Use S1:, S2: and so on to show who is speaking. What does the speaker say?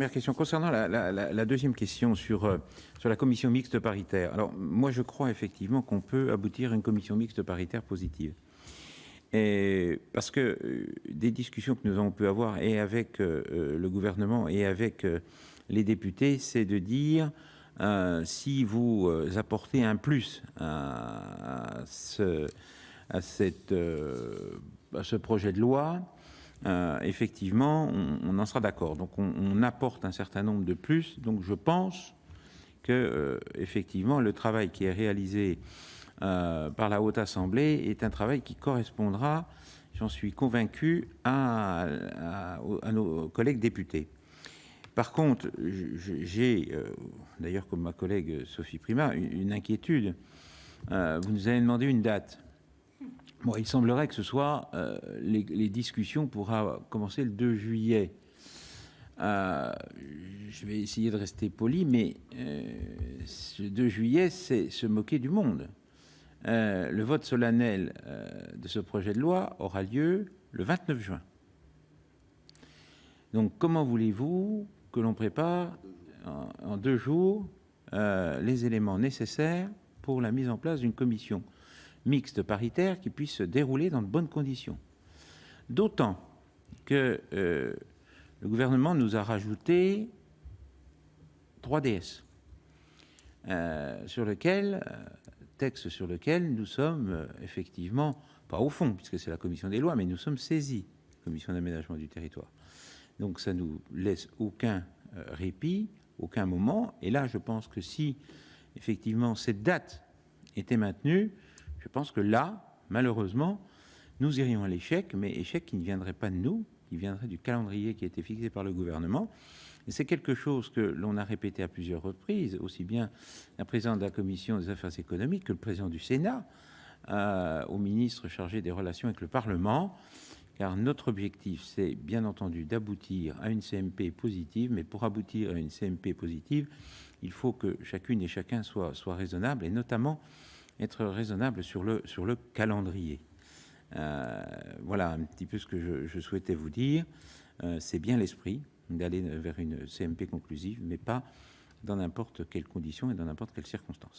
S1: Première question. Concernant la deuxième question sur la commission mixte paritaire. Alors, moi, je crois effectivement qu'on peut aboutir à une commission mixte paritaire positive. Et parce que des discussions que nous avons pu avoir et avec le gouvernement et avec les députés, c'est de dire si vous apportez un plus à ce projet de loi, effectivement, on en sera d'accord. Donc, on apporte un certain nombre de plus. Donc, je pense que, effectivement, le travail qui est réalisé par la Haute Assemblée est un travail qui correspondra, j'en suis convaincu, à nos collègues députés. Par contre, j'ai, d'ailleurs comme ma collègue Sophie Primas, une inquiétude. Vous nous avez demandé une date. Bon, il semblerait que ce soit les discussions pourra commencer le 2 juillet. Je vais essayer de rester poli, mais le 2 juillet, c'est se moquer du monde. Le vote solennel de ce projet de loi aura lieu le 29 juin. Donc, comment voulez-vous que l'on prépare en 2 jours les éléments nécessaires pour la mise en place d'une commission mixte paritaire qui puisse se dérouler dans de bonnes conditions? D'autant que le gouvernement nous a rajouté 3 DS sur lequel texte sur lequel nous sommes effectivement, pas au fond, puisque c'est la commission des lois, mais nous sommes saisis, commission d'aménagement du territoire. Donc ça nous laisse aucun répit, aucun moment. Et là, je pense que si effectivement cette date était maintenue, je pense que là, malheureusement, nous irions à l'échec, mais échec qui ne viendrait pas de nous, qui viendrait du calendrier qui a été fixé par le gouvernement. Et c'est quelque chose que l'on a répété à plusieurs reprises, aussi bien la présidente de la Commission des affaires économiques que le président du Sénat, au ministre chargé des relations avec le Parlement, car notre objectif, c'est bien entendu d'aboutir à une CMP positive, mais pour aboutir à une CMP positive, il faut que chacune et chacun soit raisonnable, et notamment être raisonnable sur le calendrier. Voilà un petit peu ce que je souhaitais vous dire. C'est bien l'esprit d'aller vers une CMP conclusive, mais pas dans n'importe quelles conditions et dans n'importe quelles circonstances.